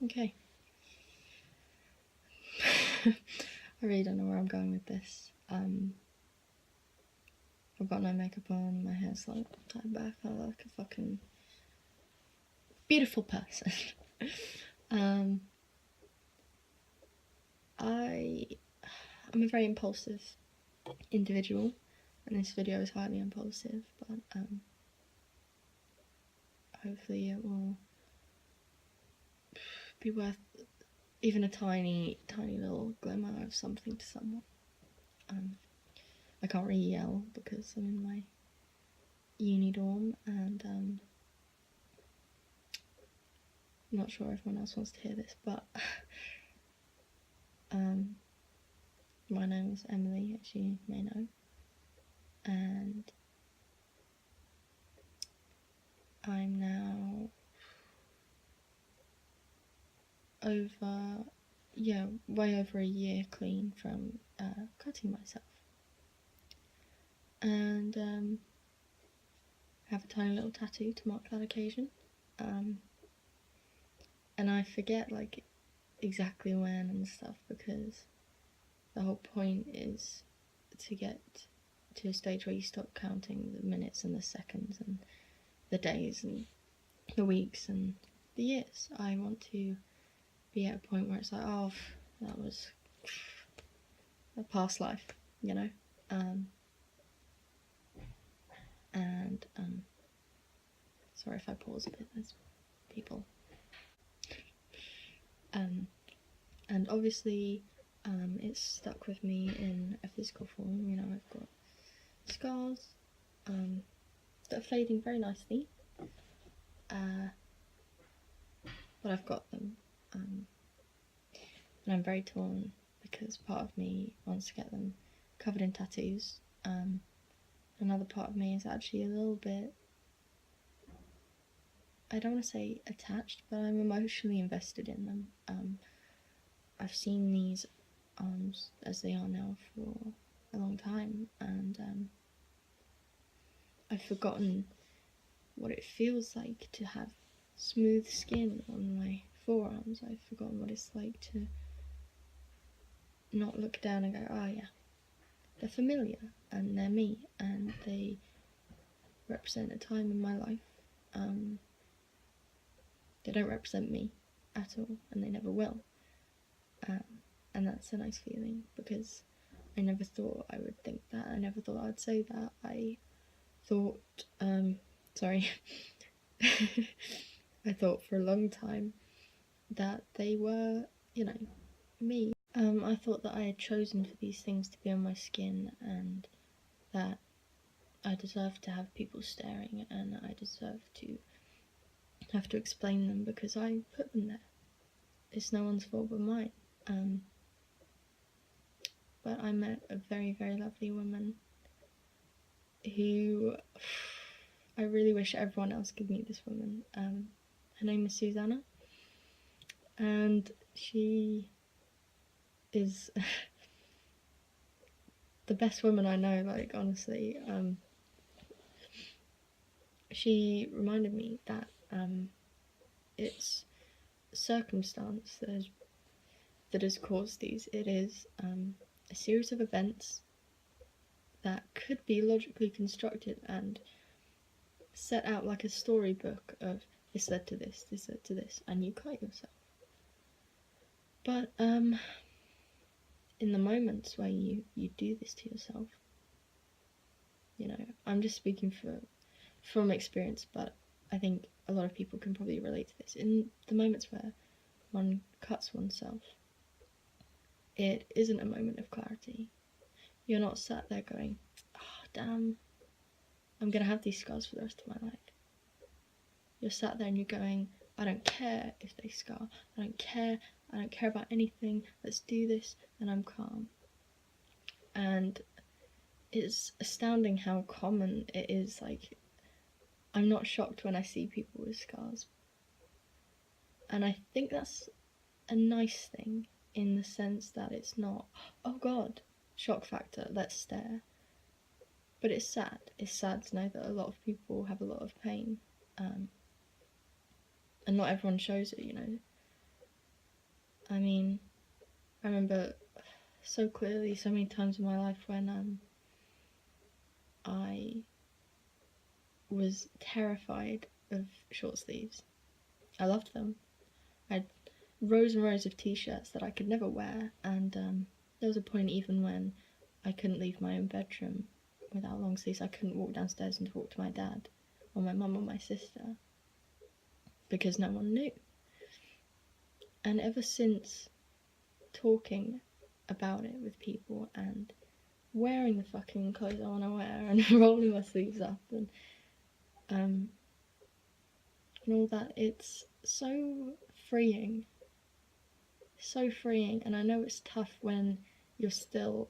Okay. I really don't know where I'm going with this. I've got no makeup on, my hair's like tied back, I look like a fucking beautiful person. I'm a very impulsive individual, and this video is highly impulsive, but hopefully it will be worth even a tiny little glimmer of something to someone. I can't really yell because I'm in my uni dorm, and I'm not sure if anyone else wants to hear this, but my name is Emily, as you may know, and I'm now way over a year clean from cutting myself, and have a tiny little tattoo to mark that occasion, and I forget like exactly when and stuff, because the whole point is to get to a stage where you stop counting the minutes and the seconds and the days and the weeks and the years. I want to be at a point where it's like, oh, that was a past life, you know? Sorry if I pause a bit, there's people. And obviously, it's stuck with me in a physical form. You know, I've got scars that are fading very nicely, but I've got them, and I'm very torn because part of me wants to get them covered in tattoos. Another part of me is actually a little bit, I don't want to say attached, but I'm emotionally invested in them. I've seen these arms as they are now for a long time, and I've forgotten what it feels like to have smooth skin on my forearms. I've forgotten what it's like to not look down and go, oh yeah, they're familiar and they're me and they represent a time in my life. They don't represent me at all, and they never will. And that's a nice feeling, because I never thought I would think that. I never thought I'd say that. I thought, sorry, I thought for a long time that they were, you know, me. I thought that I had chosen for these things to be on my skin, and that I deserved to have people staring, and I deserved to have to explain them because I put them there. It's no one's fault but mine. But I met a very, very lovely woman who I really wish everyone else could meet this woman. Her name is Susanna, and she is the best woman I know, like, honestly. She reminded me that it's circumstance that has caused these. It is a series of events that could be logically constructed and set out like a storybook of this led to this, this led to this, and you cut yourself. But in the moments where you do this to yourself, you know, I'm just speaking from experience, but I think a lot of people can probably relate to this. In the moments where one cuts oneself, it isn't a moment of clarity. You're not sat there going, oh damn, I'm gonna have these scars for the rest of my life. You're sat there and you're going, I don't care if they scar, I don't care about anything, let's do this, and I'm calm. And it's astounding how common it is. Like, I'm not shocked when I see people with scars, and I think that's a nice thing, in the sense that it's not, oh god, shock factor, let's stare. But it's sad. It's sad to know that a lot of people have a lot of pain, and not everyone shows it, you know. I mean, I remember so clearly so many times in my life when I was terrified of short sleeves. I loved them. I had rows and rows of t-shirts that I could never wear, and there was a point even when I couldn't leave my own bedroom without long sleeves. I couldn't walk downstairs and talk to my dad or my mum or my sister because no one knew. And ever since talking about it with people and wearing the fucking clothes I want to wear and rolling my sleeves up and all that, it's so freeing. So freeing. And I know it's tough when you're still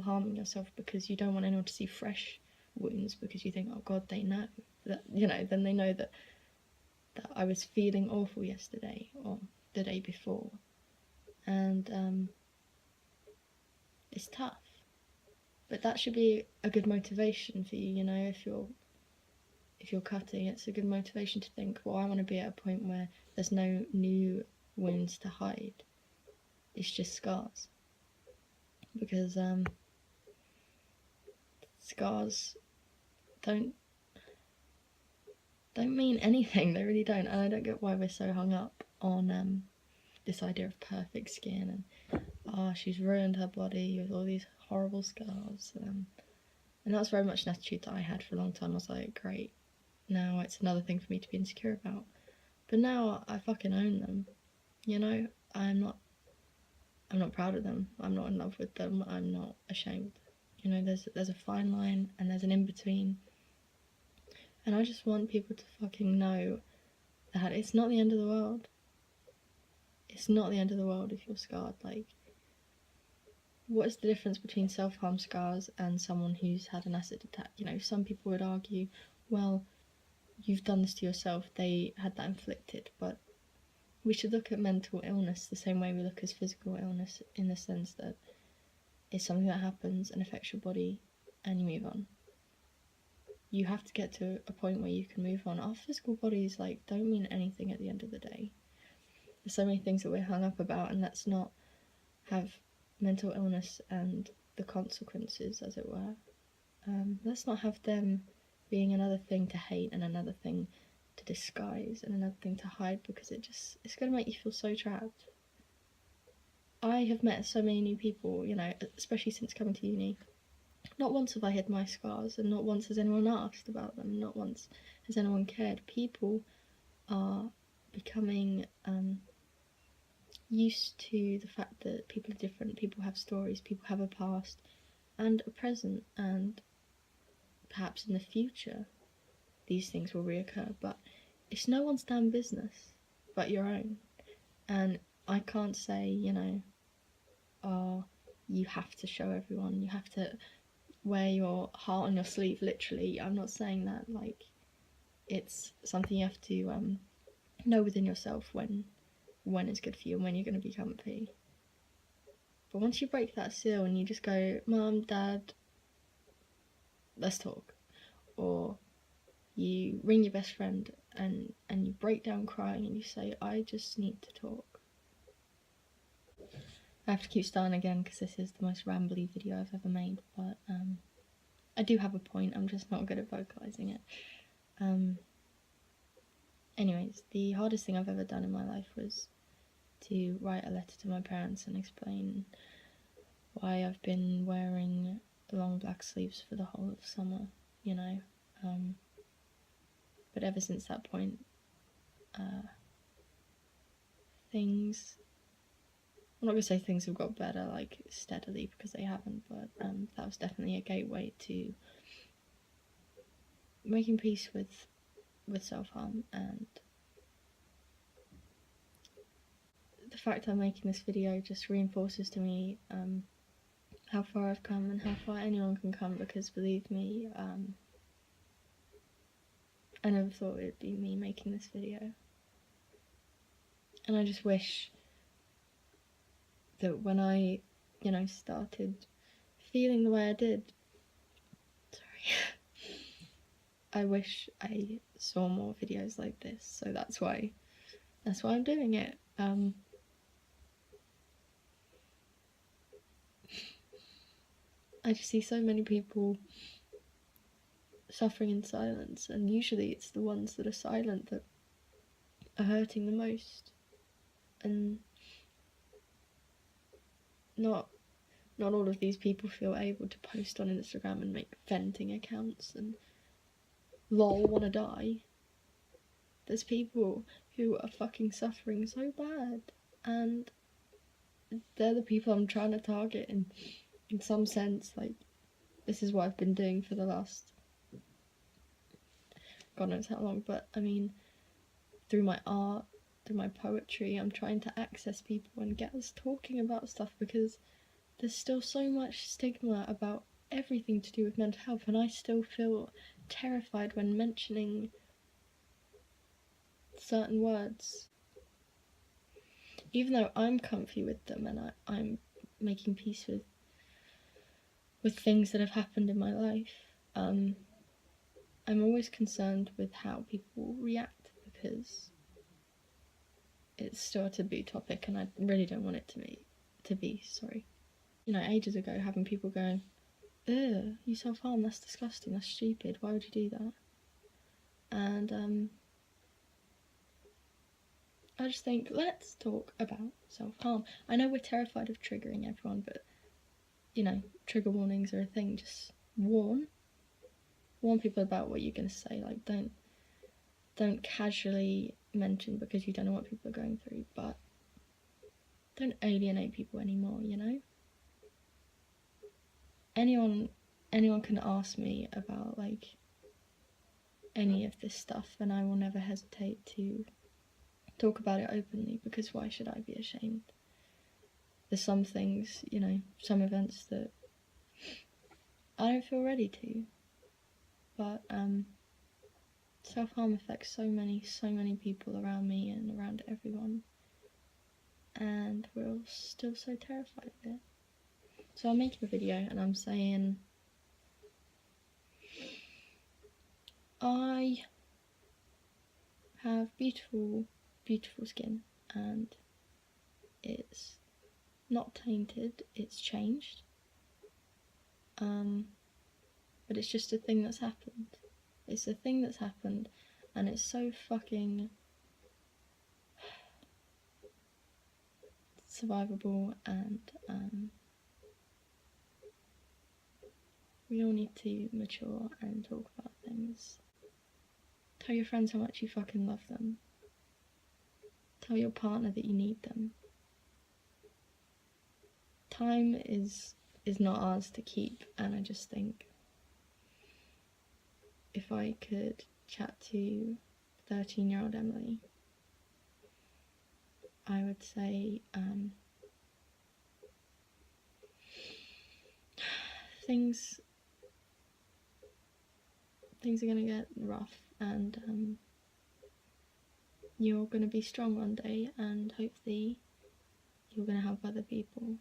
harming yourself because you don't want anyone to see fresh wounds because you think, oh god, they know that, you know, then they know that I was feeling awful yesterday or the day before. And it's tough, but that should be a good motivation for you, you know. If you're cutting, it's a good motivation to think, well, I want to be at a point where there's no new wounds to hide, it's just scars. Because scars don't mean anything. They really don't. And I don't get why we're so hung up on this idea of perfect skin and she's ruined her body with all these horrible scars. And that's very much an attitude that I had for a long time. I was like, great, now it's another thing for me to be insecure about. But now I fucking own them. You know, I'm not proud of them. I'm not in love with them. I'm not ashamed. You know, there's a fine line and there's an in between. And I just want people to fucking know that it's not the end of the world. It's not the end of the world if you're scarred. Like, what is the difference between self-harm scars and someone who's had an acid attack? You know, some people would argue, well, you've done this to yourself, they had that inflicted. But we should look at mental illness the same way we look at physical illness, in the sense that it's something that happens and affects your body and you move on. You have to get to a point where you can move on. Our physical bodies, like, don't mean anything at the end of the day. There's so many things that we're hung up about, and let's not have mental illness and the consequences, as it were. Let's not have them being another thing to hate and another thing to disguise and another thing to hide, because it's going to make you feel so trapped. I have met so many new people, you know, especially since coming to uni. Not once have I hid my scars, and not once has anyone asked about them, not once has anyone cared. People are becoming used to the fact that people are different, people have stories, people have a past and a present, and perhaps in the future these things will reoccur, but it's no one's damn business but your own. And I can't say, you know, you have to show everyone, you have to wear your heart on your sleeve, literally. I'm not saying that. Like, it's something you have to know within yourself when it's good for you and when you're going to be comfy. But once you break that seal and you just go, Mum, Dad, let's talk, or you ring your best friend and you break down crying and you say, I just need to talk. I have to keep starting again because this is the most rambly video I've ever made, but I do have a point, I'm just not good at vocalising it. Anyways, the hardest thing I've ever done in my life was to write a letter to my parents and explain why I've been wearing long black sleeves for the whole of summer, you know. But ever since that point, things, I'm not going to say things have got better, like, steadily, because they haven't, but that was definitely a gateway to making peace with self-harm. And the fact I'm making this video just reinforces to me how far I've come and how far anyone can come, because believe me, I never thought it would be me making this video. And I just wish that when I, you know, started feeling the way I did, I wish I saw more videos like this, so that's why I'm doing it. I just see so many people suffering in silence, and usually it's the ones that are silent that are hurting the most. And not all of these people feel able to post on Instagram and make venting accounts and lol wanna die. There's people who are fucking suffering so bad, and they're the people I'm trying to target. And in some sense, like, this is what I've been doing for the last God knows how long, but I mean, through my art, through my poetry, I'm trying to access people and get us talking about stuff, because there's still so much stigma about everything to do with mental health, and I still feel terrified when mentioning certain words. Even though I'm comfy with them and I'm making peace with things that have happened in my life, I'm always concerned with how people react, because it's still a taboo topic and I really don't want it to be, sorry. You know, ages ago, having people go, "Ugh, you self-harm, that's disgusting, that's stupid, why would you do that?" And I just think, let's talk about self-harm. I know we're terrified of triggering everyone, but, you know, trigger warnings are a thing. Just warn people about what you're going to say. Like, don't casually mention because you don't know what people are going through, but don't alienate people anymore, you know? Anyone can ask me about, like, any of this stuff, and I will never hesitate to talk about it openly, because why should I be ashamed? There's some things, you know, some events that I don't feel ready to, but self-harm affects so many people around me and around everyone, and we're all still so terrified of it. So I'm making a video and I'm saying, I have beautiful skin, and it's not tainted, it's changed, but it's just a thing that's happened. It's a thing that's happened, and it's so fucking survivable, and we all need to mature and talk about things. Tell your friends how much you fucking love them. Tell your partner that you need them. Time is not ours to keep, and I just think if I could chat to 13-year-old Emily, I would say things are gonna get rough, and you're gonna be strong one day, and hopefully you're gonna help other people.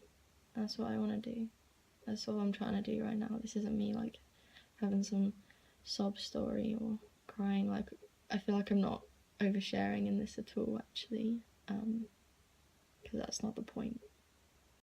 That's what I want to do. That's all I'm trying to do right now. This isn't me like having some sob story or crying. Like, I feel like I'm not oversharing in this at all, actually, because that's not the point.